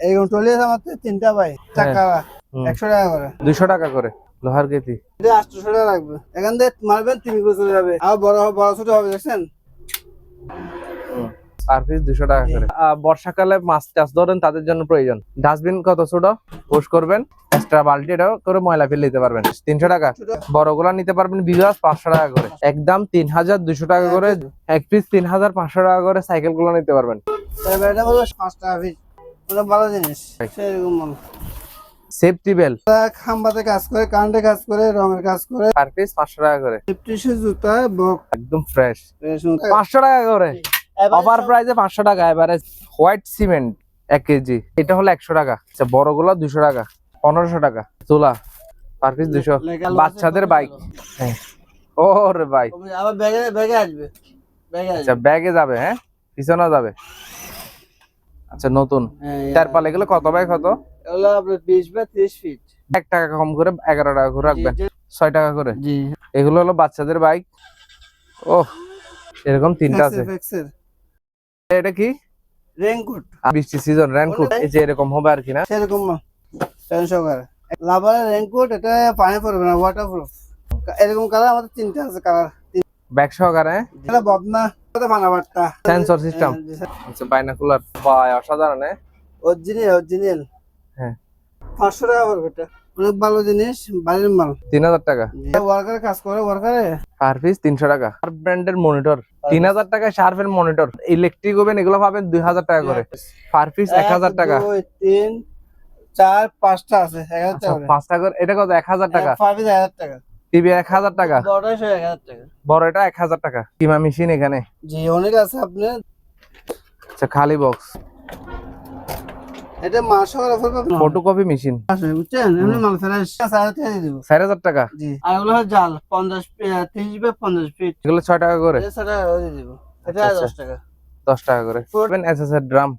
এইরকম টলি আছে আমার তিনটা ভাই টাকা 100 টাকা করে 200 টাকা করে লোহার কেতি। এটা 800 টাকা লাগবে। এখান থেকে মারবেন 3 কিলো চলে যাবে। আর বড় বড় ছোট হবে দেখছেন। পার পিস 200 টাকা করে। বর্ষাকালে মাছ চাষ ধরেন তাদের জন্য প্রয়োজন। ডাস্টবিন কত ছোট ওয়াশ করবেন, এক্সট্রা বালতি এটাও করে ময়লা ফেলে দিতে পারবেন 300 টাকা। বড়গুলা নিতে পারবেন বিঘাস 500 টাকা করে, একদম 3200 টাকা করে। এক পিস 3500 টাকা করে সাইকেল গুলো নিতে পারবেন। এটা হলো 5 টাকা পিস। ওটা ভালো জিনিস সেরকম মাল। সেফটি বেল্ট খাম্বাতে কাজ করে, কারেন্টে কাজ করে, রঙের কাজ করে। পার পিস 500 টাকা করে। সেফটি শু জুতা বক একদম ফ্রেশ 500 টাকা করে। অফার প্রাইসে 500 টাকা এভারেজ। হোয়াইট সিমেন্ট 1 কেজি, এটা হলো 100 টাকা। আচ্ছা বড়গুলো 200 টাকা, 1500 টাকা। তোলা পার পিস 200। বাচ্চাদের বাইক, হ্যাঁ ওরে ভাই আবার ব্যাগে ব্যাগে আসবে, ব্যাগে আসবে। আচ্ছা ব্যাগে যাবে, হ্যাঁ পিছনে যাবে। আচ্ছা নতুন তারপর এগুলো কত বাই কত? এগুলো আপনার 20 বাই 30 ফিট। 1 টাকা কম করে 11 টাকা করে রাখবেন, 6 টাকা করে। জি এগুলো হলো বাচ্চাদের বাইক। ও এরকম তিনটা আছে। এটা কি? রেইনকোট। বৃষ্টি সিজন রেইনকোট এই যে এরকম হবে আর কি না? সেরকম না, টেনশন করে লাভারের রেইনকোট। এটা পানি পড়বে না, ওয়াটারপ্রুফ। এরকম কালার আমাদের তিনটা আছে কালার। ব্যাগ সহকারে এটা বদনা, এটা বানাবারটা সেন্সর সিস্টেম। আচ্ছা বাইনাকুলার ভাই অসাধারণ। Original original. হ্যাঁ 500 টাকা পড়বে। এটা অনেক ভালো জিনিস, বাড়ির মাল। 3000 টাকা। ওয়ার্কার কাজ করে, ওয়ার্কারে পার পিস 300 টাকা। শার্প ব্র্যান্ডের মনিটর 3000 টাকা। শার্পের মনিটর ইলেকট্রিক ওভেন এগুলো পাবেন 2000 টাকা করে। পার পিস 1000 টাকা। 2 3 4 5টা আছে 1000 আচ্ছা টাকা। 5 টাকা এটা কত? 1000 টাকা। পার পিস 1000 টাকা। টিভি 1000 টাকা। বড়টা 1000 টাকা। বড় এটা 1000 টাকা। কিমা মেশিন এখানে জি অনেক আছে আপনার। আচ্ছা খালি বক্স। এটা মাসের অফার পাবেন। ফটোকপি মেশিন আছে বুঝছেন, এমনি মাল ফ্রেশ 4000 টাকা দিয়ে দেব। 4000 টাকা। জি আর ওগুলো জাল 50 30 বাই 50 ফিট। এগুলো 6 টাকা করে। 10 টাকা দিয়ে দেব। এটা 10 টাকা। 10 টাকা করে পাবেন। এসএসএর ড্রাম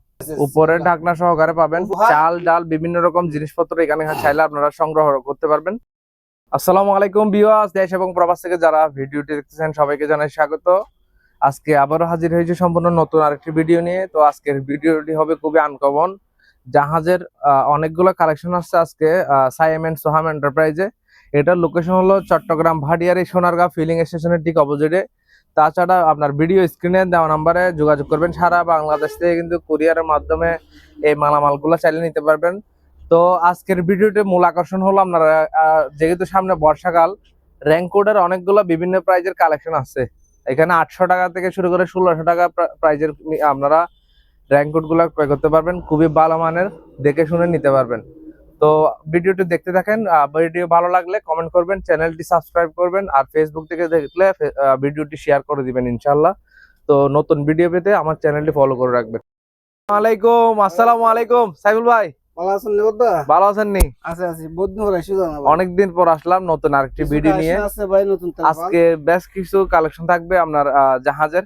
উপরে ঢাকনা সহকারে পাবেন। চাল ডাল বিভিন্ন রকম জিনিসপত্র এখানে চাইলে আপনারা সংগ্রহ করতে পারবেন। আসসালামু আলাইকুম ভিউয়ার্স, দেশ এবং প্রবাস থেকে যারা ভিডিওটি দেখতেছেন সবাইকে জানাই স্বাগত। আজকে আবারও হাজির হয়েছে সম্পূর্ণ নতুন আরেকটি ভিডিও নিয়ে। তো আজকের ভিডিওটি হবে খুবই আনকমন। জাহাজের অনেকগুলো কালেকশন আসছে আজকে সাইম এন্ড সোহাম এন্টারপ্রাইজে। এটার লোকেশন হলো চট্টগ্রাম ভাটিয়ারি সোনারগাঁ ফিলিং স্টেশনের ঠিক অপোজিটে। তাছাড়া আপনার ভিডিও স্ক্রিনে দেওয়া নাম্বারে যোগাযোগ করবেন। সারা বাংলাদেশ থেকে কিন্তু কুরিয়ারের মাধ্যমে এই মালামালগুলো চাইলে নিতে পারবেন। তো আজকের ভিডিওতে মূল আকর্ষণ হলো আপনারা যেহেতু সামনে বর্ষাকাল, রেইনকোটের অনেকগুলো বিভিন্ন প্রাইজের কালেকশন আছে। এখানে 800 টাকা থেকে শুরু করে 1600 টাকা প্রাইজের আপনারা রেইনকোট গুলা ক্রয় করতে পারবেন। খুবই ভালো মানের, দেখে শুনে নিতে পারবেন। তো ভিডিওটি দেখতে থাকেন। ভিডিও ভালো লাগলে কমেন্ট করবেন, চ্যানেলটি সাবস্ক্রাইব করবেন, আর ফেসবুক থেকে দেখলে ভিডিওটি শেয়ার করে দিবেন ইনশাআল্লাহ। তো নতুন ভিডিও পেতে আমার চ্যানেলটি ফলো করে রাখবেন। আসসালামু আলাইকুম সাইফুল ভাই, ভালো আছেন নি বড়দা? ভালো আছেন নি? আছে আছে, বহুত দিন পর আসিও না ভাই। অনেকদিন পর আসলাম নতুন আরেকটি ভিডিও নিয়ে। আছে ভাই নতুন তারপর আজকে বেশ কিছু কালেকশন থাকবে আপনার জাহাজের।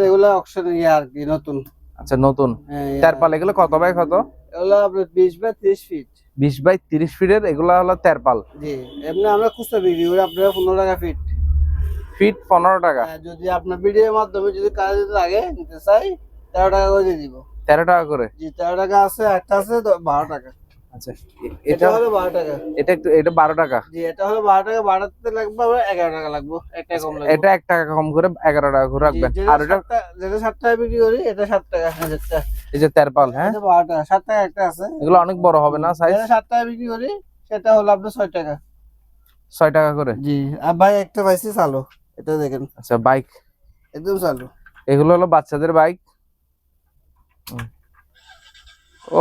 এগুলা অকশন আর কি নতুন। আচ্ছা নতুন তেরপাল এগুলো কত বাই কত? এগুলা আপনার 20 বাই 30 ফিট। 20 বাই 30 ফিটের এগুলা হলো তেরপাল। জি এমনি আমরা খুচরা বিক্রি করি আপনার 15 টাকা ফিট। ফিট 15 টাকা। যদি আপনার ভিডিওর মাধ্যমে যদি কাজ দিতে লাগে নিতে চাই 13 টাকা করে দিয়ে দিব। 13 টাকা করে? জি 13 টাকা আছে, একটা আছে 12 টাকা। আচ্ছা এটা হলো 12 টাকা। এটা 12 টাকা। জি এটা হলো 12 টাকা, বাড়াতে লাগবে আবার 11 টাকা লাগবে, এক টাকা কম লাগবে। এটা 1 টাকা কম করে 11 টাকা করে রাখবেন। আর এটা যেটা 7 টাকা বিক্রি করি এটা 7 টাকা। এই যে তেরপাল, হ্যাঁ এটা 12 টাকা, 7 টাকা একটা আছে। এগুলো অনেক বড় হবে না সাইজ? এটা 7 টাকা বিক্রি করি, সেটা হলো আপনার 6 টাকা। 6 টাকা করে। জি আর ভাই একটা পাইছি চালু, এটা দেখেন। আচ্ছা বাইক একদম চালু। এগুলো হলো বাচ্চাদের বাইক।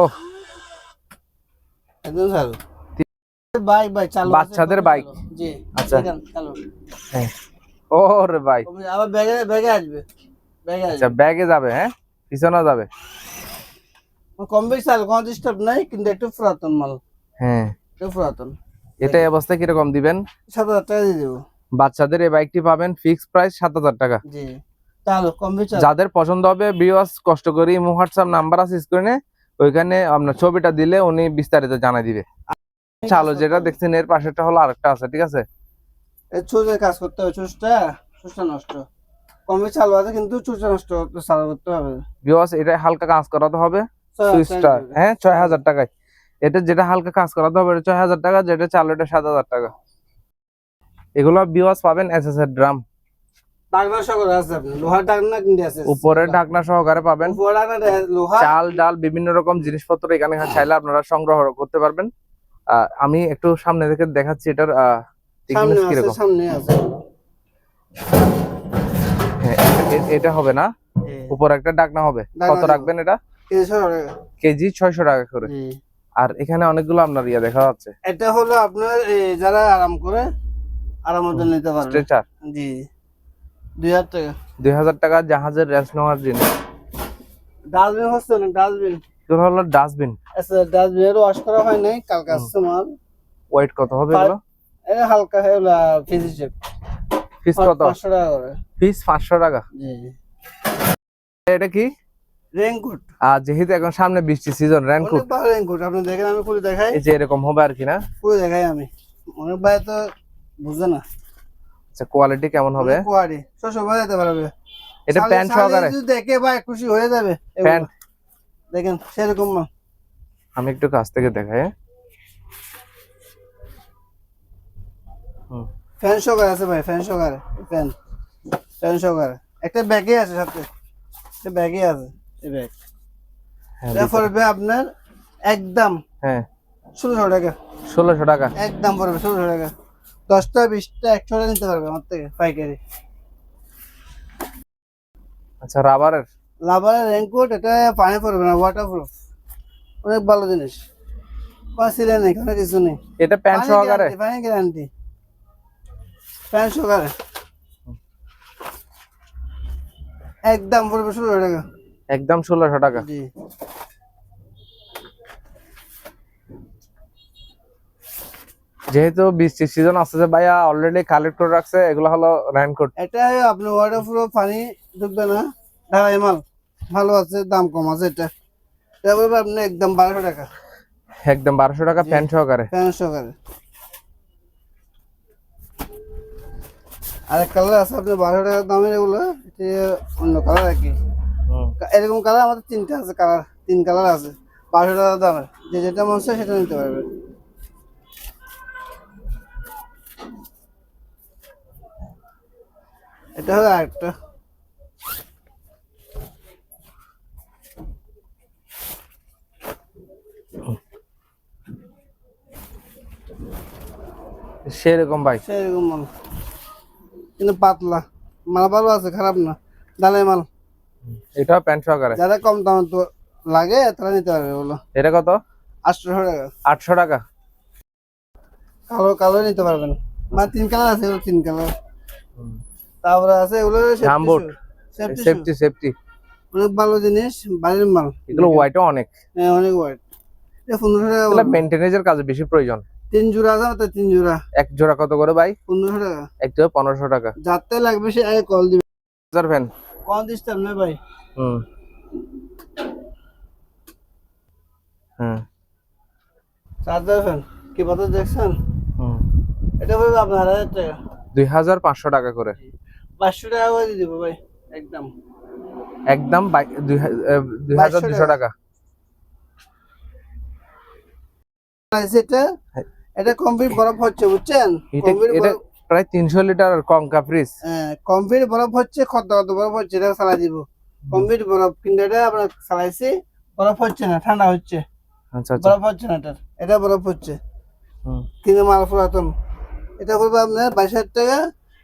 ও একদম চালু বাইক, ভাই চালু বাচ্চাদের বাইক। জি আচ্ছা দেখেন চালু। হ্যাঁ ওরে ভাই আবার ব্যাগে ব্যাগে আসবে, ব্যাগে আচ্ছা আসবে। ব্যাগে যাবে, হ্যাঁ পিছনে যাবে। কম বেশি চালু, কোনো ডিস্টার্ব নাই, কিন্তু একটু পুরাতন মাল। হ্যাঁ একটু পুরাতন। এটা এই অবস্থা কিরকম দিবেন? 7000 টাকা দিয়ে দেবো। বাচ্চাদের এই বাইকটি পাবেন ফিক্স প্রাইস 7000 টাকা। জি চালু, কম বেশি চালু। যাদের পছন্দ হবে ভিউয়ার্স কষ্ট করে ইমো হোয়াটসঅ্যাপ নাম্বার আছে স্ক্রিনে, ওইখানে আপনার ছবিটা দিলে উনি বিস্তারিত জানাই দিবে। চালু যেটা দেখছেন এর পাশেরটা হলো আরেকটা আছে, ঠিক আছে? এই চুজের কাজ করতে হবে, চুজটা নষ্ট। কম বেশি চালু আছে কিন্তু চুজটা নষ্ট চালু করতে হবে। ভিউয়ার্স এটা হালকা কাজ করাতে হবে, সুইস্টার, হ্যাঁ 6000 টাকায়। এটা যেটা হালকা কাজ করাতে হবে এটা 6000 টাকা, যেটা চালু এটা 7000 টাকা। এগুলো ভিউয়ার্স পাবেন এসএসআর ড্রাম, ঢাকনা সহকারে আছে, আপনি লোহার ঢাকনা কিনতে আছে, উপরে ঢাকনা সহকারে পাবেন। উপরে ঢাকনা লোহা, চাল ডাল বিভিন্ন রকম জিনিসপত্র এখানে চাইলে আপনারা সংগ্রহ করতে পারবেন। আমি একটু সামনে থেকে দেখাচ্ছি এটার সামনে thickness আছে, কিরকম। সামনে আছে। হ্যাঁ, এটা হবে না, উপরে একটা ঢাকনা হবে। কত রাখবেন এটা? 300 টাকা কেজি 600 টাকা করে। জি। আর এখানে অনেকগুলো আপনার দেখা যাচ্ছে এটা হলো আপনার যারা আরাম করে আরামের জন্য নিতে পারবে। স্ট্রেচার, জি 2000 টাকা। 2000 টাকা জাহাজের রেস্ট নেওয়ার জিনিস। ডাস্টবিন হচ্ছে না, ডাস্টবিন, এগুলো হলো ডাস্টবিন। আচ্ছা ডাস্টবিনের ওয়াশ করা হয় নাই, কালকে আসছে মাল। ওয়েট কত হবে এগুলো? এটা হালকা হলো ফিজিশিপ, পিস কত? 500 টাকা করে পিস 500 টাকা। জি। এটা কি? রেইনকোট, আর যেহেতু এখন সামনে বৃষ্টি সিজন, রেইনকোট। অনেক ভালো রেইনকোট, আপনি দেখেন আমি খুলে দেখাই, এই যে এরকম হবে আর কি না? খুলে দেখাই আমি, অনেক ভাই তো বুঝে না। আচ্ছা, কোয়ালিটি কেমন হবে? কোয়ালিটি সবসময় যেতে পারবে। এটা প্যান্ট সহকারে যদি দেখে ভাই খুশি হয়ে যাবে। প্যান্ট দেখেন সেরকম মাল। আমি একটু কাছ থেকে দেখাই। ফ্যান সহকারে আছে ভাই, ফ্যান সহকারে, ফ্যান সহকারে একটা ব্যাগে আছে, সাথে একটা ব্যাগে আছে। এই ব্যাগ এটা পড়বে আপনার একদম হ্যাঁ 1600 টাকা। 1600 টাকা একদম পড়বে 1600 টাকা। 10টা 20টা 100 টাকা নিতে পারবে আমার থেকে পাইকারি। আচ্ছা, রাবারের রেইনকোট, এটা পানি পড়বে না, ওয়াটারপ্রুফ, অনেক ভালো জিনিস, কোনো সিলাই নেই, কোনো কিছু নেই। এটা প্যান্ট সহকারে, পানি গ্যারান্টি, প্যান্ট সহকারে একদম পড়বে 1600 টাকা। একদম 1600 টাকা। জি। যেহেতু বৃষ্টির সিজন আসছে ভাইয়া অলরেডি কালেক্ট করে রাখছে, এগুলো হলো রেইনকোট। এটা আপনি ওয়াটারপ্রুফ, পানি ঢুকবে না, ঢালাই মাল, ভালো আছে, দাম কম আছে। এটা পড়বে আপনি একদম 1200 টাকা। একদম 1200 টাকা প্যান্ট সহকারে। প্যান্ট সহকারে আরেক কালার আছে আপনি 1200 টাকা দামের, এগুলো এটা অন্য কালার আর কি। এরকম কালার আমাদের 3টা আছে, কালার 3 কালার আছে, 1200 টাকা দামের, যে যেটা মন চায় সেটা নিতে পারবে। এটা হলো আরেকটা, সেরকম ভাই, সেরকম মাল, কিন্তু পাতলা মাল, ভালো আছে, খারাপ না, ডালাই মাল। এটা প্যান্ট সহকারে, যারা কম দাম তো লাগে তারা নিতে পারবে। বলো এটা কত? 800 টাকা। 800 টাকা। কালো কালো নিতে পারবেন, মানে 3 কালার আছে, এগুলো 3 কালার। তারপরে আছে এগুলো জাম্বোট, সেফটি, সেফটি অনেক ভালো জিনিস, বাড়ির মাল। এগুলো ওয়াইটও অনেক, হ্যাঁ অনেক ওয়াইট। এটা 1500 টাকা। এগুলো মেইনটেনেন্সের কাজে বেশি প্রয়োজন। 3 জোড়া আছে তো, 3 জোড়া এক জোড়া কত করে ভাই? 1500 টাকা। একটা 1500 টাকা। যাতে লাগবে সে আগে কল দিবে। ফ্যান কল দিচ্ছেন না ভাই? হুম হুম চার্জার ফ্যান কি কথা দেখছেন? হুম এটা বলবো আপনার 1000 টাকা। 2500 টাকা করে। 500 টাকা করে দিয়ে দিব ভাই, একদম একদম 2200 টাকা। এটা কমপ্লিট বরফ হচ্ছে, বুঝছেন? এটা প্রায় 300 লিটার কঙ্কা ফ্রিজ। কমপ্লিট বরফ হচ্ছে, কত বরফ হচ্ছে এটা চালাই দিব, কমপ্লিট বরফ। কিন্তু এটা আমরা চালাইছি, বরফ হচ্ছে না, ঠান্ডা হচ্ছে। আচ্ছা আচ্ছা, বরফ হচ্ছে না, এটা বরফ হচ্ছে, কিন্তু মাল পুরাতন। এটা পড়বে আপনার 22,000 টাকা।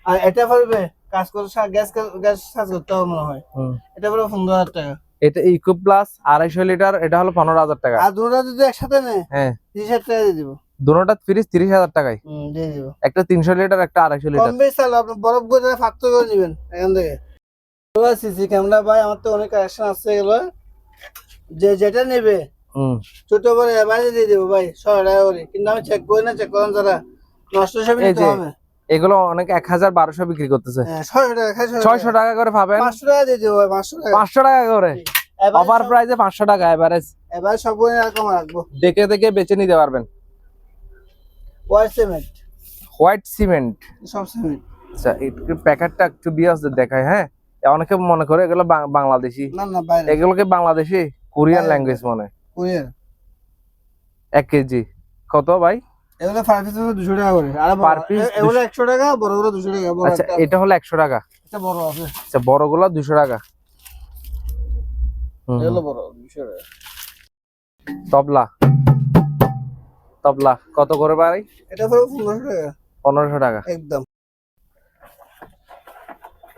আর এটা পড়বে কাজ করে, গ্যাস কাজ করতে হবে মনে হয়, এটা পড়বে 15,000 টাকা। এটা ইকো প্লাস 250 লিটার, এটা হলো 15,000 টাকা। আর দুটোটা যদি একসাথে নেয়, হ্যাঁ 30,000 টাকা দিয়ে দিব। দুটোটা ফ্রিজ 30,000 টাকায়। দিয়ে দিব। একটা 300 লিটার, একটা 250 লিটার। কম বেশি চাল, আপনি বরফ করে ফাত্র করে নেবেন এখান থেকে। সিসি ক্যামেরা ভাই আমার তো অনেক কালেকশন আছে, এগুলো যে যেটা নেবে ছোট বড় এবারে দিয়ে দেবো ভাই 100 টাকা করে। কিন্তু আমি চেক করি না, চেক করেন যারা, নষ্ট হিসেবে নিতে হবে। এগুলো অনেক 1000-1200 বিক্রি করতেছে। 600 টাকা, 600 টাকা করে পাবেন। 500 টাকা দিয়ে দেবো ভাই, 500 টাকা। 500 টাকা করে অফার প্রাইসে 500 টাকা এভারেজ। এবার সব এরকম রাখবো, দেখে দেখে বেচে নিতে পারবেন। হোয়াইট সিমেন্ট, হোয়াইট সিমেন্ট, সব সিমেন্ট। আচ্ছা একটু প্যাকেটটা একটু বিয়াস দেখায়। হ্যাঁ অনেকে মনে করে এগুলো বাংলাদেশি, না না বাইরে, এগুলোকে বাংলাদেশি কোরিয়ান ল্যাঙ্গুয়েজ মনে হয়। কোরিয়ান 1 কেজি কত ভাই? এগুলো পার পিস 200 টাকা করে, আর Per piece এগুলো 100 টাকা, বড়গুলো 200 টাকা। বড় আচ্ছা, একটা এটা হলো 100 টাকা। এটা বড় আছে, আচ্ছা, বড়গুলো 200 টাকা। এগুলো বড় 200 টাকা। তবলা তবলা কত করে ভাই? এটা হলো 1500 টাকা 1500 টাকা। একদম।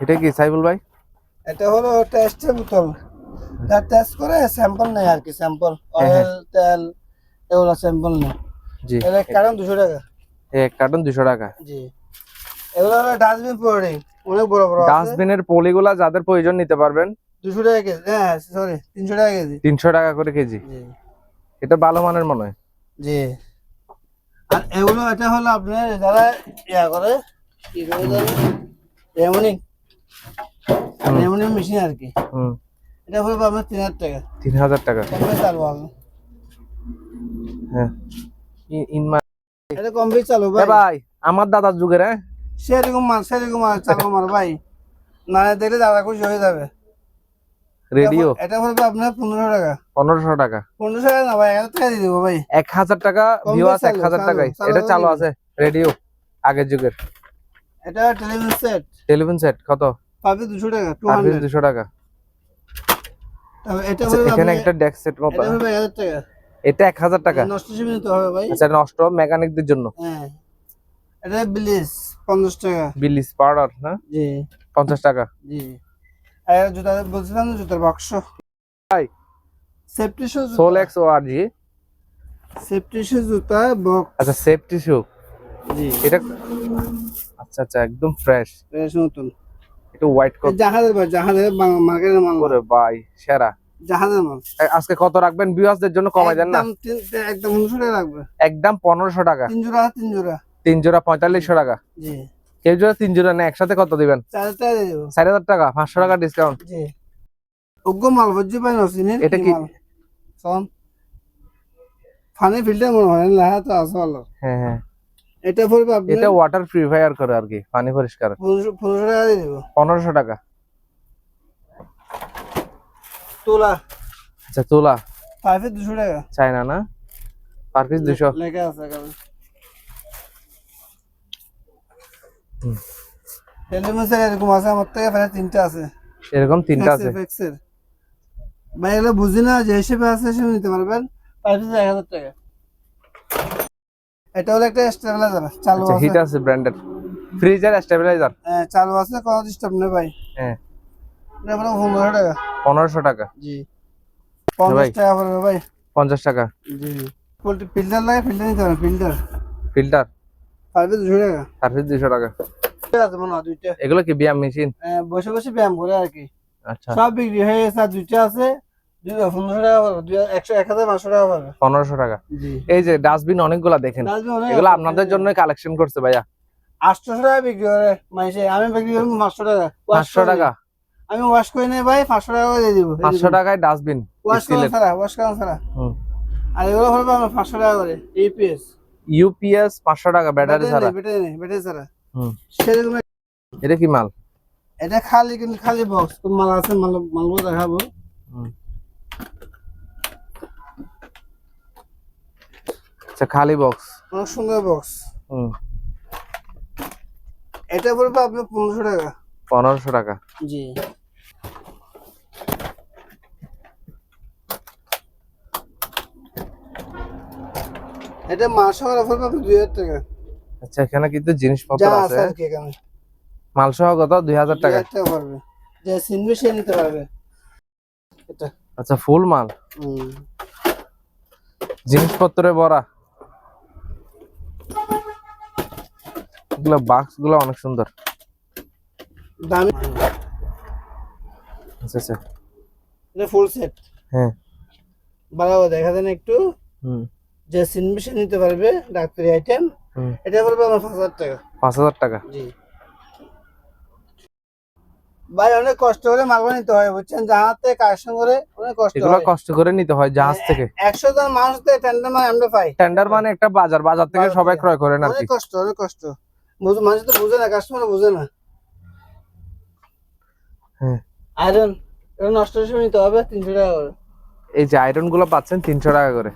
এটা কি সাইবুল ভাই? এটা হলো টেস্টের বোতল, যা টেস্ট করে স্যাম্পল নেয় আর কি, স্যাম্পল হ্যাঁ, হ্যাঁ। অয়েল তেল এগুলো স্যাম্পল নেয়। জি, এর এক কার্টন 200 টাকা। এক কার্টন 200 টাকা। জি, এগুলো হলো ডাস্টবিন পলি, অনেক বড় বড় আছে। ডাস্টবিনের পলিগুলা যাদের প্রয়োজন নিতে পারবেন। 200 টাকা কেজি, হ্যাঁ সরি 300 টাকা কেজি। 300 টাকা করে কেজি। জি এটা ভালো মানের মনে হয়। জি। আর এগুলো এটা হলো আপনার যারা ইয়া করে, কি করে জানেন, রেমনিং রেমনিং মেশিন আর কি। হুম, এটা হলো আপনার 3000 টাকা। 3000 টাকা। কমবে চালু হবে, হ্যাঁ, ইন মা এটা কমবে চালু এ ভাই। ভাই, আমার দাদার যুগের। হ্যাঁ, সেরকম মাল চালু মার ভাই, না দেখলে দাদা খুশি হয়ে যাবে। রেডিও এটা হলো আপনার 1500 টাকা। 1500 টাকা। 1500 টাকা না ভাই, 1000 টাকা দিয়ে দেবো ভাই। 1000 টাকা কম ভিউয়ার্স, বেশ চালু, 1000 টাকায় চালু এটা চালু দিবেন। আছে। রেডিও আগের যুগের। এটা টেলিভিশন সেট, টেলিফোন সেট কত? পাবে 200 টাকা, পার পিস 200। 200 টাকা। তবে এটা আচ্ছা, হলো এখানে আপনার, একটা ডেস্ক সেট কত? এটা হলো 1000 টাকা। এটা 1000 টাকা। নষ্ট হিসেবে নিতে হবে ভাই। আচ্ছা, নষ্ট মেকানিকদের জন্য। হ্যাঁ, এটা বিলিস 50 টাকা। বিলিস পাউডার না? জি 50 টাকা। জি। আর জুতা বলছিলাম না, জুতার বাক্স ভাই, সেফটি শু, সোলেক্স ও আর জি। সেফটি শু জুতা বক্স। আচ্ছা, সেফটি শু। জি, এটা আচ্ছা আচ্ছা, একদম ফ্রেশ। বেশ নতুন। একটু হোয়াইট এই কট জাহাজের ভাই, জাহাজের মার্কেটের মাল, করে ভাই, সেরা। জাহাজের মাল। আজকে কত রাখবেন ভিউয়ার্সদের জন্য? কমাই দেন না? একদম 1500 টাকা লাগবে। একদম 1500 টাকা। 3 জোড়া, 3 জোড়া। 3 জোড়া 4500 টাকা। জি, কেউ জোড়া 3 জোড়া নেয়, একসাথে কত দিবেন? 4000 টাকা দিয়ে দেবো। 4000 টাকা, 500 টাকা ডিসকাউন্ট। জি, উগ্র মাল বুঝতে পাই না চিনি। এটা কি? শোন, ফানি ফিল্টার মনে হয় না, তো আছে ভালো। হ্যাঁ হ্যাঁ, এটা পড়বে আপনি, এটা ওয়াটার পিউরিফায়ার করে আর কি, পানি পরিষ্কার। 1500 টাকা দিয়ে দেবো। 1500 টাকা। তোলা আচ্ছা, তোলা পাইপে 200 টাকা। চায়না না? Per piece 200। লেখা আছে এখানে। হুম। টেলিভিশন এরকম আছে আমার থেকে, প্রায় 3টা আছে। এরকম 3টা আছে। ফেক্সের ভাই, এগুলো বুঝি না, যে হিসেবে আছে হিসেবে নিতে পারবেন। পাইপে 1000 টাকা। এটা হলো একটা স্টেবিলাইজার, চালু আচ্ছা, আছে। হিট আছে ব্র্যান্ডেড ফ্রিজার স্টেবিলাইজার। হ্যাঁ, চালু আছে, কোনো ডিস্টার্ব নেই ভাই। হ্যাঁ, এটা হলো 1500 টাকা। 1500 টাকা। জি, ভাই 50 টাকা পড়বে ভাই। 50 টাকা। জি, পোল্ট্রি ফিল্টার লাগে, ফিল্টার নিতে পারেন, ফিল্টার ফিল্টার পাইপে 200 টাকা। পার পিস 200 টাকা। আছে মনে হয় 2টা। এগুলো কি ব্যায়াম মেশিন? বসে বসে ব্যায়াম করে আর কি। আচ্ছা, সব বিক্রি হয়ে গেছে, আর 2টা আছে। 1500 টাকা পড়বে, 1500 টাকা পড়বে। 1500 টাকা। জি, এই যে ডাস্টবিন অনেকগুলা দেখেন, ডাস্টবিন অনেক এগুলো আছে। আপনাদের জন্য কালেকশন করছে ভাইয়া। 800 টাকা বিক্রি করে মাইসে, আমি বিক্রি করি 500 টাকা। 500 টাকা। আমি ওয়াশ করে নেই ভাই, 500 টাকা করে দিয়ে দিব। 500 টাকায় ডাস্টবিন ওয়াশ করা স্টিলের। ছাড়া, ওয়াশ করা ছাড়া। হুম। আর এগুলো পড়বে আমার 500 টাকা করে। ইপিএস ইউপিএস 500 টাকা, ব্যাটারি ছাড়া। ব্যাটারি ছাড়া। হুম। সেরকম এটা কি মাল? এটা খালি, কিন্তু খালি বক্স, তো মাল আছে, মালগুলো দেখাবো। হুম। আচ্ছা, খালি বক্স। অনেক সুন্দর বক্স। হুম। এটা পড়বে আপনার 1500 টাকা। 1500 টাকা। জি, এটা মাসে পড়বে আপনার 2000 টাকা। আচ্ছা, এখানে কিন্তু জিনিসপত্র যা আছে। আছে আর কি এখানে। মাল সহ কত? 2000 টাকা। 2000 টাকা পড়বে, যে সিনবি সে নিতে পারবে এটা। আচ্ছা, ফুল মাল, হুম। জিনিসপত্রে ভরা। এগুলো বাক্স গুলো অনেক সুন্দর। দামি। আচ্ছা আচ্ছা, এটা ফুল সেট। হ্যাঁ। ভালো দেখা যায় না একটু, হুম যে সিনবি সে নিতে পারবে, ডাক্তারি আইটেম। হুম। এটা পড়বে আমার 5000 টাকা। 5000 টাকা। জি ভাই, অনেক কষ্ট করে মালগুলো নিতে হয়, বুঝছেন, জাহাজ থেকে কালেকশন করে অনেক কষ্ট এগুলো হয়। কষ্ট করে নিতে হয় জাহাজ থেকে। 100 জন মানুষ থেকে টেন্ডার মানে আমরা পাই। টেন্ডার মানে একটা বাজার, বাজার থেকে বাজার সবাই থেকে। ক্রয় করেন আর অনেক কি। কষ্ট, অনেক কষ্ট। মানুষ তো বুঝে না, কাস্টমার বুঝে না। হ্যাঁ। আয়রন, এটা নষ্ট হিসেবে নিতে হবে 300 টাকা করে। এই যে আয়রন গুলো পাচ্ছেন 300 টাকা করে।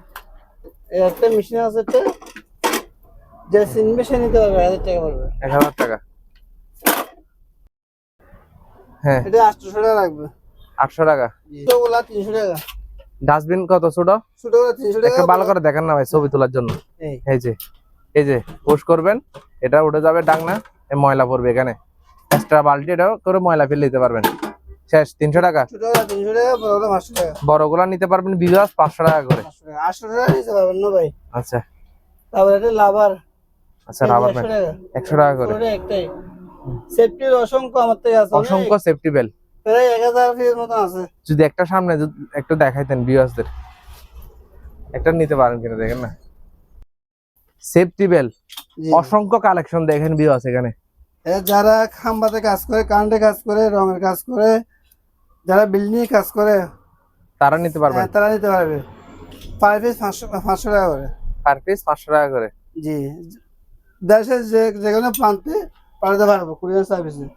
এই একটা মেশিন আছে একটা, যে সিনবে সে নিতে পারবে 1000 টাকা পড়বে। 1000 টাকা। হ্যাঁ এটা 800 টাকা লাগবে। 800 টাকা। ছোটগুলা 300 টাকা। ডাস্টবিন কত ছোট? ছোটগুলা 300 টাকা। একটু ভালো করে দেখেন না ভাই ছবি তোলার জন্য। এই যে পুশ করবেন, এটা উঠে যাবে ডাকনা, এই ময়লা পড়বে এখানে। এক্সট্রা বালতি এটাও করে ময়লা ফেলে দিতে পারবেন। শেষ 300 টাকা। ছোটগুলা 300 টাকা, বড়গুলা 500 টাকা। বড়গুলা নিতে পারবেন বিঘাস 500 টাকা করে। 800 টাকা নিতে পারবেন না ভাই। আচ্ছা তারপর এটা লাভার। আচ্ছা রাবার ম্যাট 100 টাকা করে। ওটা একটাই। সেফটির অসংখ্য আমার থেকে আছে। অসংখ্য সেফটি বেল প্রায় 1000 পিসের মতো আছে। যদি একটা সামনে একটু দেখাইতেন ভিউয়ার্সদের, একটা নিতে পারেন কিনা দেখেন না। সেফটি বেল অসংখ্য কালেকশন দেখেন ভিউয়ার্স এখানে। যারা খাম্বাতে কাজ করে, কারেন্টে কাজ করে, রঙের কাজ করে, যারা বিল্ডিং এ কাজ করে, তারা নিতে পারবেন। তারা নিতে পারবে। পার পিস 500 টাকা করে। পার পিস 500 টাকা করে। জি, দেশের যে কোনো প্রান্তে পাঠাতে পারবো কুরিয়ার সার্ভিসে।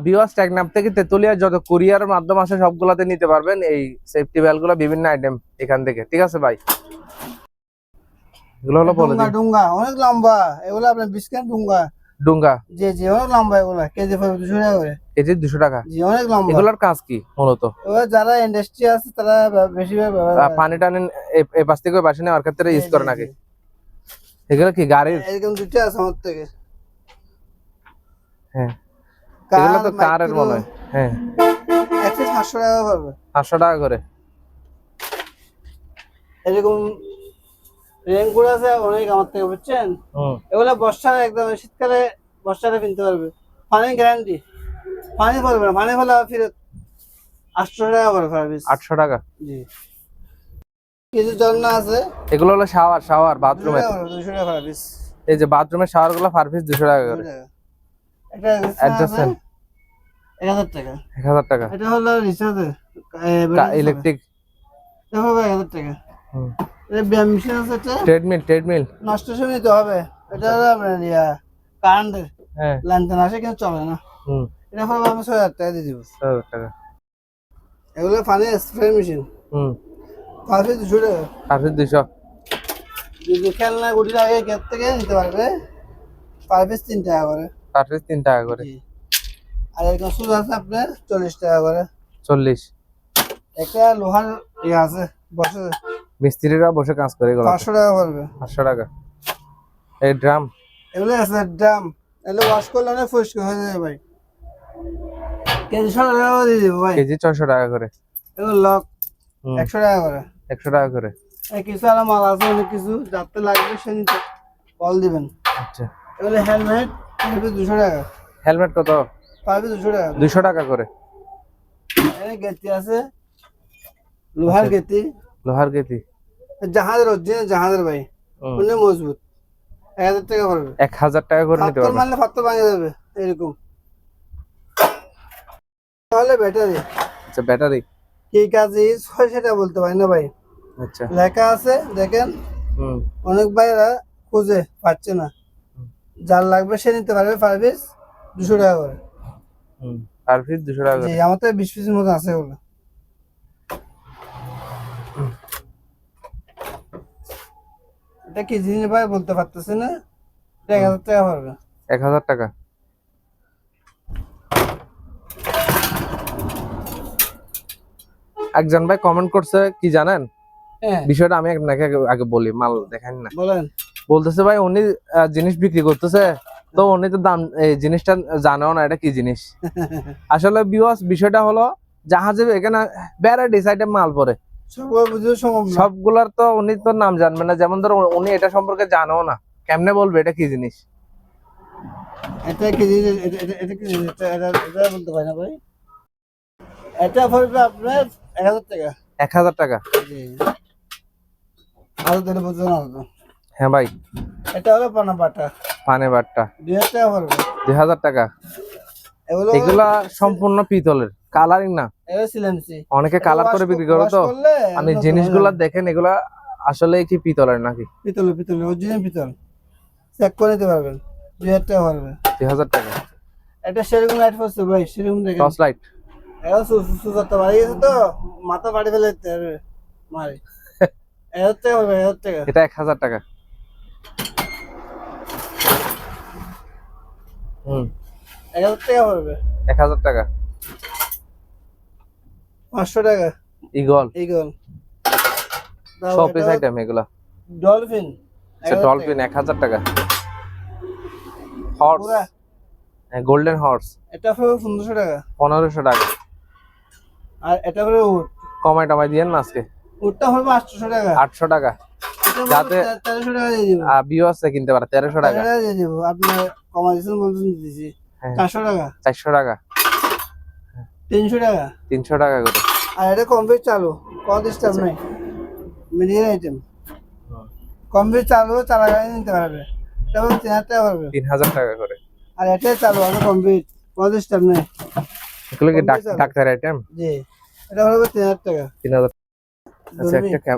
ভিউয়ার্স টেকনাফ থেকে তেতুলিয়া যত কুরিয়ার মাধ্যম আছে সবগুলাতে নিতে পারবেন এই সেফটি বেল গুলো, বিভিন্ন আইটেম এখান থেকে। ঠিক আছে ভাই, এগুলো হলো বলে দিন। ডুঙ্গা অনেক লম্বা, এগুলো আপনার বিস্কান ডুঙ্গা। ডুঙ্গা জি জি, অনেক লম্বা, এগুলো কেজি 200 টাকা করে। কেজি 200 টাকা। জি, অনেক লম্বা। এগুলোর কাজ কি মূলত? এগুলো যারা ইন্ডাস্ট্রি আছে তারা বেশিরভাগ ব্যবহার করে। পানি টানি এই পাশ থেকে বাসি নেওয়ার ক্ষেত্রে ইউজ করে নাকি? এগুলো কি গাড়ির? এরকম দুটো আছে আমার থেকে। হ্যাঁ, এগুলো তো কারের মনে হয়। হ্যাঁ, এক পিস 500 টাকা পড়বে। 500 টাকা করে। এরকম রেনকোট আছে অনেক আমার থেকে, বুঝছেন? এগুলো বর্ষার একদম, শীতকালে বর্ষাটা কিনতে পারবে। পানি গ্যারান্টি, পানি পড়বে না, পানি হলে ফিরত 800 টাকা করে সার্ভিস। 800 টাকা। জি, কিছু ঝর্ণা আছে, এগুলো হলো শাওয়ার বাথরুমের। 200 টাকা সার্ভিস। এই যে বাথরুমের শাওয়ার গুলো পার পিস 200 টাকা করে। এটা অ্যাডজাস্টমেন্ট 1000 টাকা। 1000 টাকা। এটা হলো রিচার্জের ইলেকট্রিক, এটা হবে 1000 টাকা। এটা ব্যায়াম মেশিন আছে, এটা ট্রেডমিল নষ্ট সময় নিতে হবে। এটা হলো আপনার কারেন্টের ল্যান্টার্ন আসে কিন্তু চলে না। এটা হবে আমি 6000 টাকা দিয়ে দিব। 6000 টাকা। এগুলো পানি স্প্রে মেশিন। পার পিস 200 টাকা। Per piece 200। যদি খেলনা গুটির আগে গেট থেকে নিতে পারবে, পার পিস 3 টাকা করে। পার পিস 3 টাকা করে। আর এরকম সুদ আছে আপনার 40 টাকা করে। 40। একটা লোহার আছে, বসে মিস্ত্রিরা বসে কাজ করে, এগুলো 500 টাকা পড়বে। 500 টাকা। এই ড্রাম, এগুলো আছে ড্রাম, এগুলো ওয়াশ করলে অনেক পরিষ্কার হয়ে যাবে ভাই। কেজি 600 টাকা করে দিয়ে দেবো ভাই। কেজি 600 টাকা করে। এগুলো লক 100 টাকা করে। 100 টাকা করে। কিছু আর মাল আছে, অনেক কিছু যাতে লাগবে সে নিতে কল দিবেন। আচ্ছা, এগুলো হেলমেট 200 টাকা। হেলমেট কত? পারবে 200 টাকা। 200 টাকা করে। এখানে গেতি আছে, লোহার গেতি। লোহার গেতি, জাহাজের অরিজিনাল জাহাজের ভাই, অনেক মজবুত। 1000 টাকা পড়বে। 1000 টাকা করে নিতে পারবেন। মারলে পাথর ভাঙে যাবে এরকম। তাহলে ব্যাটারি। আচ্ছা, ব্যাটারি কি কাজ ইউজ হয় সেটা বলতে পারি না ভাই। আচ্ছা, লেখা আছে দেখেন। অনেক ভাইরা খুঁজে পাচ্ছে না, যার লাগবে সে নিতে পারবে। পার পিস 200 টাকা করে। পার পিস 200 টাকা করে। জি, আমার তো 20 পিসের মতো আছে ওগুলো। এটা কি জিনিস ভাই বলতে পারতেছি না। 1000 টাকা পড়বে। 1000 টাকা। একজন ভাই কমেন্ট করছে কি জানেন বিষয়টা, আমি আপনাকে আগে বলি, মাল দেখেন না। বলেন। বলতেছে ভাই উনি জিনিস বিক্রি করতেছে, তো উনি তো দাম এই জিনিসটা জানেও না এটা কি জিনিস। আসলে ভিউয়ার্স বিষয়টা হলো জাহাজে এখানে ভ্যারাইটিস আইটেম মাল পড়ে, সবগুলার তো উনি তো নাম জানবে না। যেমন ধরো উনি এটা সম্পর্কে জানেও না, কেমনে বলবে এটা কি জিনিস। এটা কি জিনিস, এটা কি জিনিস, এটা বলতে পারি না ভাই। এটা পড়বে আপনার 1000 টাকা। 1000 টাকা। জি, আর তো বুঝুন না। হ্যাঁ ভাই, এটা হলো পানা বাটা। পানে বাট্টা 2000 টাকা পড়বে। 2000 টাকা। এগুলা সম্পূর্ণ পিতলের, কালারিং না। এটা সিলেন্সি। অনেকে কালার করে বিক্রি করে, তো আমি জিনিসগুলা দেখেন এগুলা আসলে কি পিতলের নাকি? পিতল, অরিজিনাল পিতল। চেক করে নিতে পারবেন। 2000 টাকা পড়বে। 2000 টাকা। এটা সেরকম লাইট পড়ছে ভাই, সেরকম দেখেন। Torch light. এটা সুসুসু করতে পারি গেছে তো, মাথা ফাটে ফেলে দিতে হবে। মারি 1000 টাকা পড়বে 1000 টাকা। এটা 1000 টাকা। 1000 টাকা পড়বে। 1000 টাকা। 500 টাকা ইগল ইগল। শোপিস আইটেম এগুলা। ডলফিন আচ্ছা ডলফিন 1000 টাকা। হর্স, পুরা গোল্ডেন হর্স এটা পড়বে 1500 টাকা। 1500 টাকা। আর এটা পড়বে উট। কমাই টমাই দিয়েন না আজকে। উটটা পড়বে 800 টাকা। 800 টাকা। এটা যাতে 1300 টাকা দিয়ে দিব। বিও আছে কিনতে পারে 1300 টাকা। 1300 টাকা দিয়ে দিব। আপনি কমাই দিয়েছেন বলছেন দিছি। 400 টাকা। 400 টাকা। 300 টাকা। 300 টাকা করে। আর এটা কমপ্লিট চালু, কোনো ডিস্টার্ব নাই, মিডিয়াম আইটেম। কমপ্লিট চালু চালাগাড়ি নিতে পারবে, এটা 3000 টাকা পারবে। 3000 টাকা করে। আর এটা চালু আছে কমপ্লিট, কোনো ডিস্টার্ব নাই। এগুলো কি ডাক্তার আইটেম? জি, এটা হবে 3000 টাকা। 3000। আচ্ছা একটা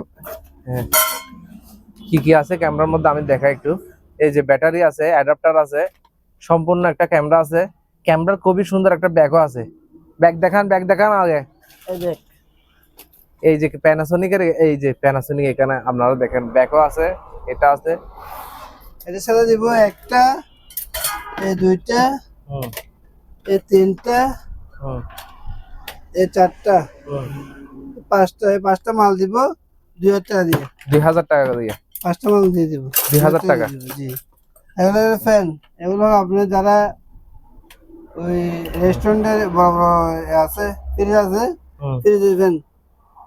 হ্যাঁ, কি কি আছে ক্যামেরার মধ্যে আমি দেখাই একটু। এই যে ব্যাটারি আছে, অ্যাডাপ্টার আছে, সম্পূর্ণ একটা ক্যামেরা আছে। ক্যামেরার খুবই সুন্দর একটা ব্যাগও আছে। ব্যাগ দেখান আগে। এই দেখ, এই যে প্যানাসোনিকের, এই যে প্যানাসোনিক এখানে আপনারা দেখেন ব্যাগও আছে, এটা আছে। এটার সাথে দিব একটা, এই দুইটা, এই তিনটা, এই চারটা, পাঁচটা, এই পাঁচটা মাল দিব 2000 টাকা দিয়ে। 2000 টাকা দিয়ে পাঁচটা মাল দিয়ে দিব 2000 টাকা। জি, এগুলো ফ্যান, এগুলো আপনি যারা ওই রেস্টুরেন্টের বড় বড় আছে, ফ্রিজ আছে, ফ্রিজের ফ্যান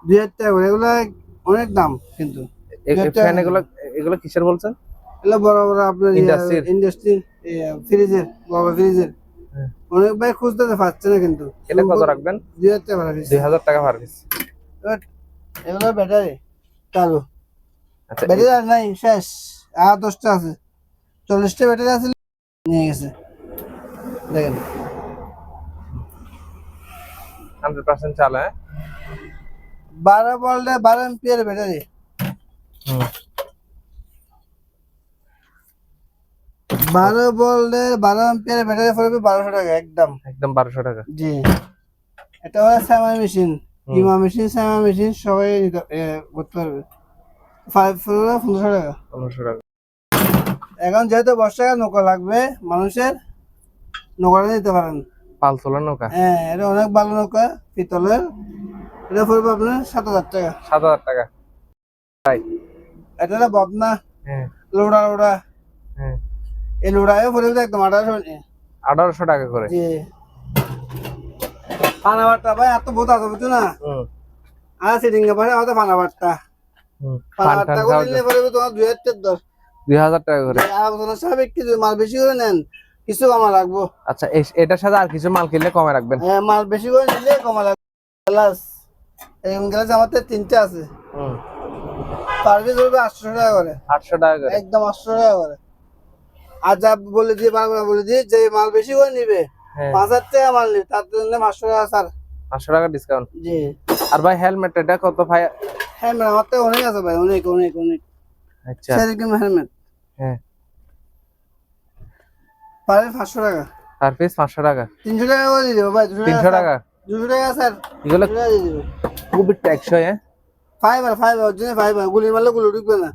2000 টাকা করে। এগুলো অনেক দাম কিন্তু। ফ্যান এগুলো এগুলো কিসের বলছেন? এগুলো বড় বড় আপনার ইন্ডাস্ট্রি ফ্রিজের, বড় ফ্রিজের। অনেক ভাই খুঁজতে পারছে না কিন্তু। এটা কত রাখবেন? 2000 টাকা পার পিস। 2000 টাকা পার পিস। এগুলো ব্যাটারি চালু, আচ্ছা ব্যাটারি আর নাই, শেষ। আর 10টা আছে, 40টা ব্যাটারি আছে, নিয়ে গেছে। দেখেন 100% চাল। হ্যাঁ, 12 ভোল্টে 12 এম্পিয়ার ব্যাটারি। 12 ভোল্টে 12 এম্পিয়ার ব্যাটারি পড়বে 1200 টাকা একদম। একদম 1200 টাকা। জি, এটা হলো সামা মেশিন, ইমা মেশিন, সামা মেশিন সবাই করতে পারবে। 1500 টাকা। 1500 টাকা। এখন যেহেতু বর্ষাকাল, নৌকা লাগবে মানুষের, নৌকাটা নিতে পারেন। পাল তোলার নৌকা। হ্যাঁ, এটা অনেক ভালো নৌকা, পিতলের। এটা পড়বে আপনার 7000 টাকা। 7000 টাকা। তাই এটা হলো বদনা, হ্যাঁ লোড়া। হ্যাঁ, এই লোড়ায়ও পড়বে একদম 1800 টাকা করে। জি, পানাবারটা ভাই এত বহুত আছে বুঝছো না। আর সিটিং এ পারে আমাদের পানাবারটা করে নিলে পড়বে তোমার 2000 টাকা করে। আপনার সাহেব কিছু মাল বেশি করে নেন, কিছু কমা রাখবো। আচ্ছা এটার সাথে আর কিছু মাল কিনলে কমে রাখবেন? হ্যাঁ, মাল বেশি করে নিলে কমা রাখবো। গ্লাস, এরকম গ্লাস আমাদের 3টে আছে, পার পিস পড়বে 800 টাকা করে। 800 টাকা করে, একদম 800 টাকা করে। আর যা বলে দিয়ে বলে দিয়ে যে মাল বেশি করে নিবে, 5000 টাকা মাল নিবে, তার জন্য 500 টাকা স্যার, 500 টাকা ডিসকাউন্ট। জি। আর ভাই হেলমেট এটা কত ভাই? হেলমেট আমার তো অনেক আছে ভাই, অনেক। আচ্ছা সেরকম হেলমেট হ্যাঁ, পারে 500 টাকা, পার পিস 500 টাকা। 300 টাকা করে দিয়ে দেবো ভাই। 300 টাকা। 200 টাকা স্যার, এগুলো 200 টাকা দিয়ে দেবো। খুবই টেকসই। হ্যাঁ, ফাইবার অরিজিনাল ফাইবার, গুলি মারলে গুলো ঢুকবে না।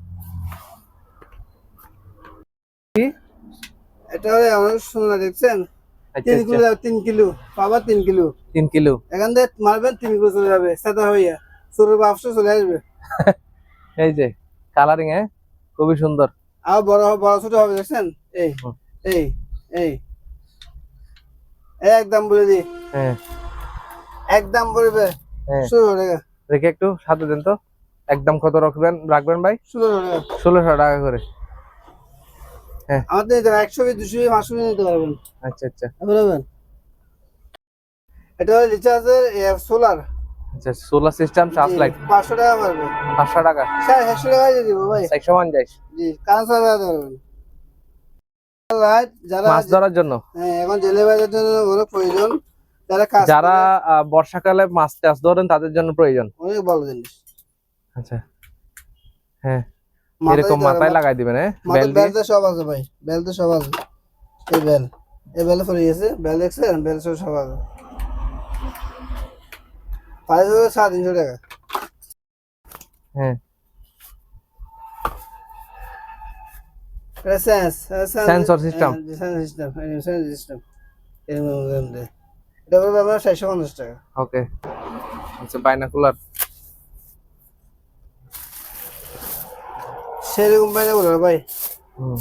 কি এটা হলে অনেক সুন্দর, দেখছেন? 3 কিলো পাবা, 3 কিলো। 3 কিলো এখান থেকে মারবেন 3 কিলো চলে যাবে, সাদা হইয়া সুরের বাপসা চলে আসবে। এই যে কালারিং, হ্যাঁ খুবই সুন্দর। আর বড় ছোট হবে, দেখছেন? এই এই এই একদম বলে দি, হ্যাঁ একদম বলবে হ্যাঁ। 16 টাকা। দেখে একটু সাথে দেন তো, একদম কত রাখবেন ভাই? 16 টাকা। 1600 টাকা করে। হ্যাঁ, আমাদের নিতে 120, 200, 500 নিতে পারবেন। আচ্ছা বলবেন এটা হলো রিচার্জের সোলার। আচ্ছা, সোলার সিস্টেম চার্জ লাইট 500 টাকা পারবে। 500 টাকা। স্যার 100 টাকা দিয়ে দিব ভাই। 150। জি, কাঁচা লাগাতে পারবেন। লাইট যারা মাছ ধরার জন্য, হ্যাঁ, এখন জেলে বাজার জন্য অনেক প্রয়োজন। যারা বর্ষাকালে মাছ টাছ ধরেন তাদের জন্য প্রয়োজন, অনেক ভালো জিনিস। আচ্ছা হ্যাঁ, এরকম মাথায় লাগাই দিবেন। হ্যাঁ, বেলতে সব আছে ভাই, বেলতে সব আছে। এই বেল পরে গেছে, বেল দেখছেন? বেল সব আছে। 350 টাকা। হ্যাঁ এটা সেন্সর সিস্টেম। সিস্টেম এটা পড়বে আপনার 650 টাকা। ওকে, আচ্ছা বাইনাকুলার। সেরকম বাইনাকুলার ভাই। হুম,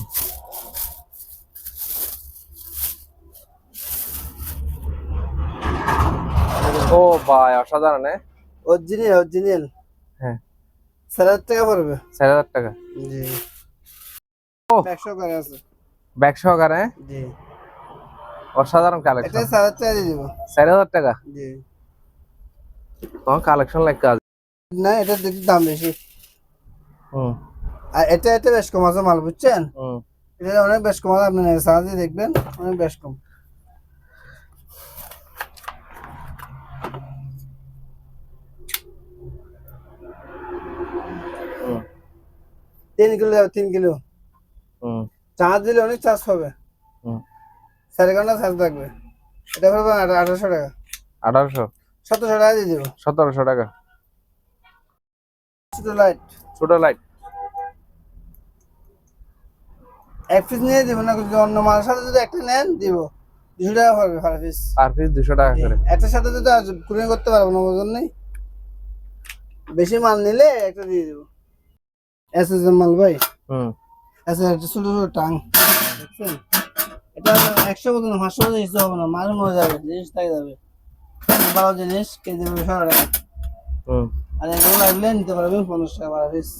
ও ভাই অসাধারণ। অরিজিনাল হ্যাঁ 7,000 টাকা পড়বে। 4,000 টাকা। জি ও 100 করে আছে। ব্যাগ সহকারে। জি অসাধারণ এটা কালেকশন। 7,000 টাকা দিয়ে দিব। 4,000 টাকা। জি তোমার কালেকশন লাইক কাজ। না এটা দেখতে দাম বেশি। হুম আর এটা বেশ কম আছে মাল, বুঝছেন? হুম এটা অনেক বেশ কম আছে, আপনি সাহায্যে দেখবেন অনেক বেশ কম। হুম 3 কিলো যাবে, 3 কিলো হুম চার্জ দিলে অনেক চার্জ হবে। হুম 4 ঘন্টা চার্জ থাকবে। এটা পড়বে 1800 টাকা। 1800। 1700 টাকা দিয়ে দিব। 1700 টাকা। ছোট লাইট ছোট লাইট। এক পিস নিয়ে দিব না, যদি অন্য মালের সাথে যদি একটা নেন দিব 200 টাকা পড়বে পার পিস। পার পিস 200 টাকা করে। একটার সাথে যদি কুরিয়ার করতে পারবো না, ওজন নেই। বেশি মাল নিলে একটা দিয়ে দিব। এসএস এর মাল ভাই। হুম এসএস একটা ছোট ছোট টাং, দেখছেন? এটা 100 মতন 500 মতন হিসেবে হবে না, মাল মরে যাবে, জিনিস থেকে যাবে। ভালো জিনিস কেজি 100 টাকা। হুম আর এগুলো লাগলে নিতে পারবেন 50 টাকা পার পিস।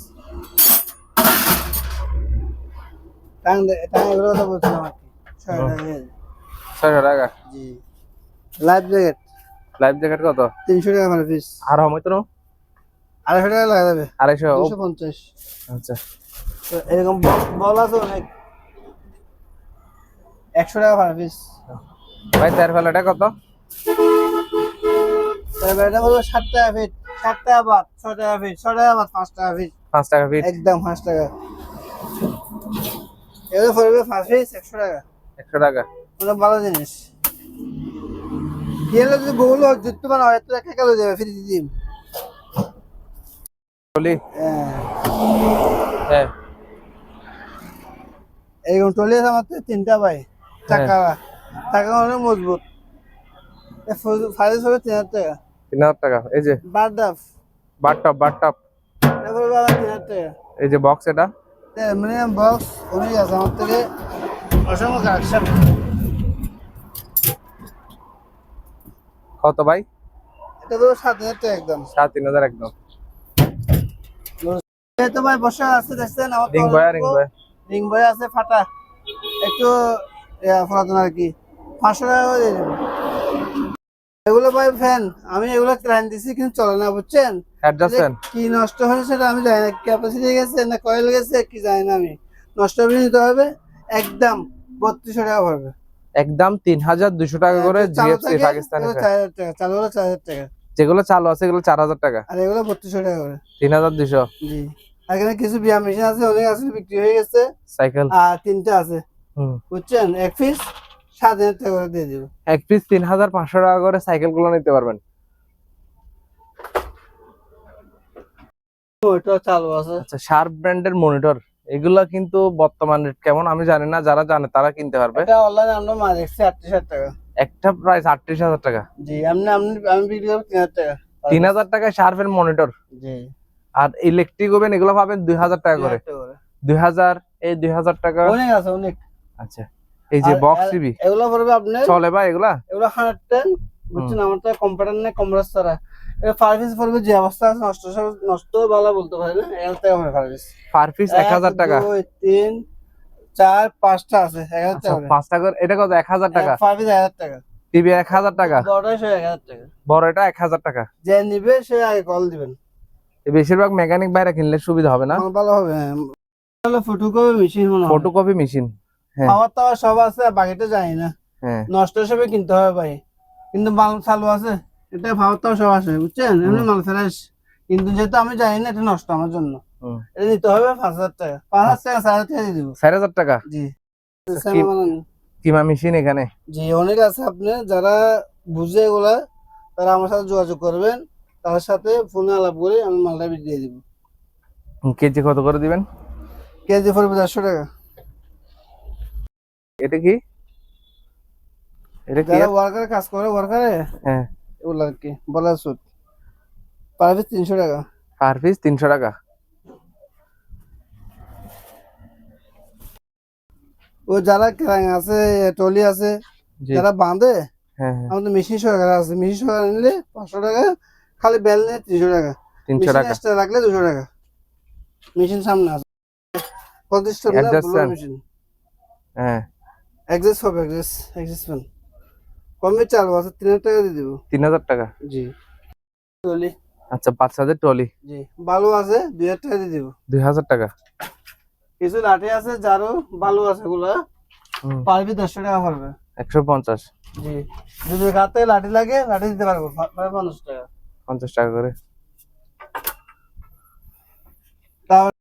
টাং এগুলো কথা বলছিলাম আর কি। 6 টাকা দিয়ে। 600 টাকা। জি লাইফ জ্যাকেট লাইফ জ্যাকেট কত? 300 টাকা পার পিস। আর হয়তো না 250 টাকা লাগা যাবে। 250। 250। আচ্ছা তো এরকম বল আছে অনেক, 100 টাকা পার পিস। ভাই তার ফেলাটা কত? তারপর এটা হলো 7 টাকা ফিট, 7 টাকা বাদ, 6 টাকা ফিট, 6 টাকা বাদ, 5 টাকা ফিট। 5 টাকা ফিট। একদম 5 টাকা। এগুলো পড়বে পার পিস 100 টাকা। 100 টাকা। অনেক ভালো জিনিস। কি হলো যদি বগুলো জুতো বানা হয় তো একটা কালো যাবে ফ্রি দিম। বলি হ্যাঁ হ্যাঁ এরকম টলি আছে আমার তো 3টা ভাই। টাকা টাকা অনেক মজবুত। ফাইজ হবে 3,000 টাকা। 3,000 টাকা। এই যে বারদাফ বারটপ। এটা পড়বে আমার 3,000 টাকা। এই যে বক্স এটা। অ্যালুমিনিয়াম বক্স অনেক আছে আমার থেকে, অসংখ্য কালেকশন। কত ভাই? এটা পড়বে 7,000 টাকা একদম। 3,000 একদম। এই তো ভাই বসে আছে দেখছেন আমার রিং বয়। রিং বয় আছে ফাটা, একটু পুরাতন আর কি। 500 টাকা করে দিয়ে দেবো। এগুলো ভাই ফ্যান, আমি এগুলো ক্লায়েন্ট দিছি কিন্তু চলে না, বুঝছেন? Adjust fan. কি নষ্ট হয়েছে সেটা আমি জানি না, ক্যাপাসিটি গেছে না কয়েল গেছে কি জানি না আমি। নষ্ট হলে নিতে হবে, একদম 3200 টাকা পড়বে। একদম 3,200 টাকা করে। চালু জিএফসি থাকে পাকিস্তানি এগুলো ফ্যান। 4,000 টাকা, চালু হলে 4,000 টাকা। যেগুলো চালু আছে এগুলো 4,000 টাকা। আর এগুলো 3200 টাকা করে। 3,200। জি আর এখানে কিছু বিয়া মেশিন আছে, অনেক আছে বিক্রি হয়ে গেছে। সাইকেল। আর 3টা আছে, হুম বুঝছেন? এক পিস 7,000 টাকা করে দিয়ে দিব। এক পিস 3,500 টাকা করে সাইকেল গুলো নিতে পারবেন। ওইটা চালু আছে। আচ্ছা শার্প ব্র্যান্ডের মনিটর, এগুলা কিন্তু বর্তমান রেট কেমন আমি জানি না, যারা জানে তারা কিনতে পারবে। এটা অনলাইনে আমরা মাল দেখছি 38,000 টাকা। একটা প্রাইস 38,000 টাকা। জি আমি বিক্রি করবো 3,000 টাকা। 3,000 টাকায় শার্পের মনিটর। জি আর ইলেকট্রিক ওভেন এগুলো পাবেন 2,000 টাকা করে। 2,000 এই 2,000 টাকা। অনেক আছে অনেক। আচ্ছা এই যে বক্স টিভি এগুলো পড়বে আপনার, চলে ভাই এগুলা? এগুলো 110, বুঝছেন? আমার তো কম্পিউটার নেই, কম্পিউটার ছাড়া। এটা সার্ভিস পড়বে যে অবস্থা আছে, নষ্ট ভালো বলতে পারে না, 1,000 টাকা করে সার্ভিস। পার পিস 1,000 টাকা। 1 2 3 4 5টা আছে 1,000 আচ্ছা টাকা করে। 5 টাকা এটা কত? 1,000 টাকা। সার্ভিস 1,000 টাকা। টিভি 1,000 টাকা। বড়টাই 1,000 টাকা। বড় এটা 1,000 টাকা। যে নিবে সে আগে কল দিবেন। বেশিরভাগ মেকানিক বাইরে কিনলে সুবিধা হবে না? ভালো হবে। হ্যাঁ ফটোকপি মেশিন মনে হয়। Photocopy machine. হ্যাঁ খাওয়ার টাওয়ার সব আছে, বাকিটা জানি না। হ্যাঁ নষ্ট হিসেবে কিনতে হবে ভাই, কিন্তু মাল চালু আছে। এটা খাওয়ার টাওয়ার সব আছে, বুঝছেন? এমনি মাল ফ্রেশ, কিন্তু যেহেতু আমি জানি না এটা নষ্ট আমার জন্য, এটা নিতে হবে 5,000 টাকা। 5,000 টাকা 4,000 টাকা দিয়ে দিব। 4,000 টাকা। জি কিমা মেশিন এখানে। জি অনেক আছে। আপনি যারা বুঝে এগুলা তারা আমার সাথে যোগাযোগ করবেন, তার সাথে ফোনে আলাপ করে আমি মালটা দিয়ে দিব। কেজি কত করে দিবেন? কেজি পড়বে 400 টাকা। এটা কি? এটা কি? যারা ওয়ার্কার কাজ করে ওয়ার্কারে হ্যাঁ, এগুলো আর কি বলা সুট পার পিস 300 টাকা। পার পিস 300 টাকা। ও যারা ক্রাং আছে টলি আছে জি। যারা বাঁধে হ্যাঁ হ্যাঁ, আমাদের মেশিন সহকারে আছে, মেশিন সহকারে নিলে 500 টাকা, খালি বেল নিলে 300 টাকা, 300 মেশিন টাকা। এক্সট্রা রাখলে 200 টাকা। মেশিন সামনে আছে 25 টাকা Adjust fan? মেশিন হ্যাঁ, এক্সেস হবে, এক্সেস ফ্যান কমে চালু আছে 3000 টাকা দিয়ে দিব। 3000 টাকা। জি টলি আচ্ছা, বাচ্চাদের ট্রলি জি বালু আছে 2000 টাকা দিয়ে দিব। 2000 টাকা। কিছু লাঠি আছে যারও বালু আছে গুলা হুম, পারবি 100 টাকা পড়বে। 150। জি যদি গাতে লাঠি লাগে লাঠি দিতে পারবো 50 টাকা। 50 টাকা করে। তাহলে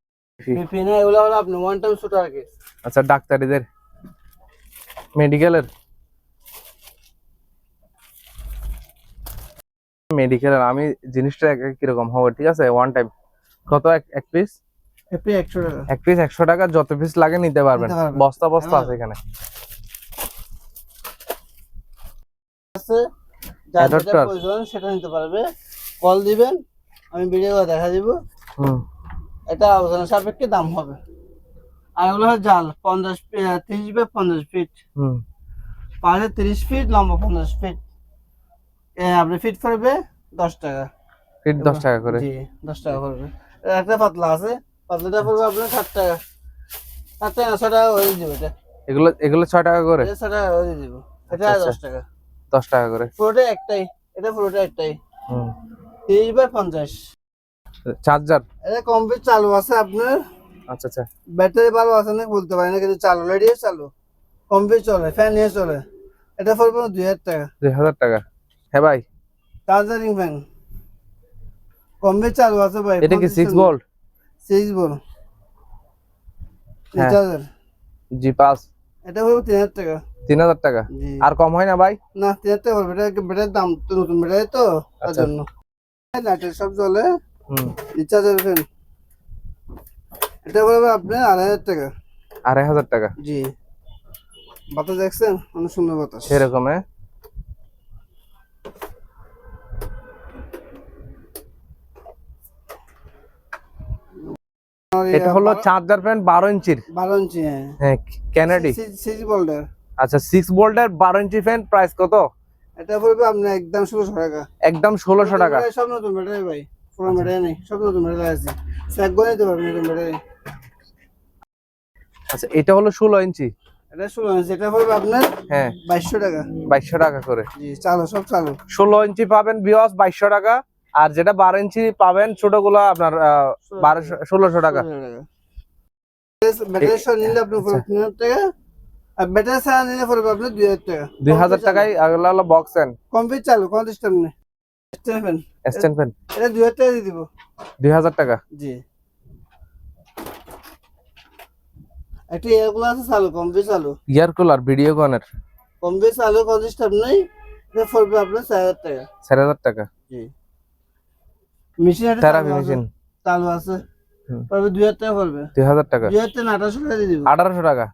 ফি। বিপিনে এগুলো হলো আপনি ওয়ান টাইম শুট আর কি। আচ্ছা, ডাক্তারিদের, মেডিকেলের আমি জিনিসটা কিরকম হবে, ঠিক আছে? ওয়ান টাইম কত? এক পিস? এপি 100 টাকা। এক পিস 100 টাকা, যত পিস লাগে নিতে পারবেন। নিতে পারবেন। বস্তা বস্তা হ্যাঁ। আছে এখানে। আছে যার যেটা Adapter? প্রয়োজন সেটা নিতে পারবে, কল দিবেন আমি ভিডিও করে দেখা দিব। হুম, এটা আলোচনা সাপেক্ষে দাম হবে। আর এগুলো হলো জাল 30 বাই 50 ফিট, হুম, পাশে 30 ফিট, লম্বা 50 ফিট। আপনি ফিট করবে 10 টাকা। ফিট 10 টাকা করে। জি 10 টাকা পড়বে। একটা পাতলা আছে, পাতলাটা পড়বে আপনার 60 টাকা। 60 টাকা 6 টাকা করে দিব। এটা এগুলো 6 টাকা করে। এটা 6 টাকা করে দিব। এটা আচ্ছা, 10 টাকা। 10 টাকা করে। পুরোটা একটাই, এটা পুরোটা একটাই। হুম, 30 বাই 50। চার্জার? এটা কমপ্লিট চালু আছে আপনার, আচ্ছা আচ্ছা। ব্যাটারি ভালো আছে না বলতে পারি না, কিন্তু চালু রেডি চালু কমপ্লিট চলে, ফ্যান নিয়ে চলে। এটা পড়বে 2000 টাকা। 2000 টাকা। হ্যাঁ ভাই, চার্জারিং ফ্যান কমপ্লিট চালু আছে ভাই। এটা কি 6 ভোল্ট? 6 ভোল্ট হ্যাঁ। চার্জার। জি পাস। এটা পড়বে 3000 টাকা। 3000 টাকা। জি আর কম হয় না ভাই? না 3000 টাকা পড়বে। এটা ব্যাটারির দাম তো নতুন ব্যাটারি তো তার আচ্ছা। জন্য। লাইটের সব জ্বলে। হুম, চার্জার ফ্যান এটা পড়বে আপনার 2500 টাকা। 2500 টাকা। জি বাতাস দেখছেন অনেক সুন্দর বাতাস। সেরকম হ্যাঁ। আর এটা হলো চার্জার ফ্যান 12 ইঞ্চির। 12 ইঞ্চি। হ্যাঁ হ্যাঁ, কেনেডি। 6 ভোল্টের। আচ্ছা, 6 ভোল্টের 12 ইঞ্চি ফ্যান, প্রাইস কত? এটা পড়বে আপনার একদম 1600 টাকা। একদম 1600 টাকা। ব্যাটারি সব নতুন ব্যাটারি ভাই, পুরো ব্যাটারি নেই, সব নতুন ব্যাটারি আছে। চেক করে নিতে পারবেন নতুন ব্যাটারি। আচ্ছা, এটা হলো 16 ইঞ্চি। এটা 16 ইঞ্চি, এটা পড়বে আপনার হ্যাঁ, 2200 টাকা। 2200 টাকা করে। জি চালু, সব চালু। 16 ইঞ্চি পাবেন ভিউয়ার্স 2200 টাকা, আর যেটা 12 ইঞ্চি পাবেন ছোটগুলো আপনার 1600 টাকা। 1600 টাকা। ব্যাটারি সহ নিলে আপনি পড়বে 3000 টাকা, আর ব্যাটারি ছাড়া নিলে পড়বে আপনার 2000 টাকা। 2000 টাকায় এগুলো হলো বক্স ফ্যান, কমপ্লিট চালু, কোনো সিস্টেম নেই। Stand fan stand fan. এটা 2000 টাকা দিয়ে দিব। 2000 টাকা। জি একটা এগুলো আছে চালু, কমপ্লিট চালু, ইয়ার কুলার ভিডিওকনের কমপ্লিট চালু, কোনো সিস্টেম নেই। এটা পড়বে আপনার 4000 টাকা। 4000 টাকা। জি মেশিন এটা থেরাপি মেশিন চালু আছে, হুম। পড়বে 2000 টাকা পড়বে। 2000 টাকা। 2000 টাকা 1800 টাকা দিয়ে দিব। 1800 টাকা।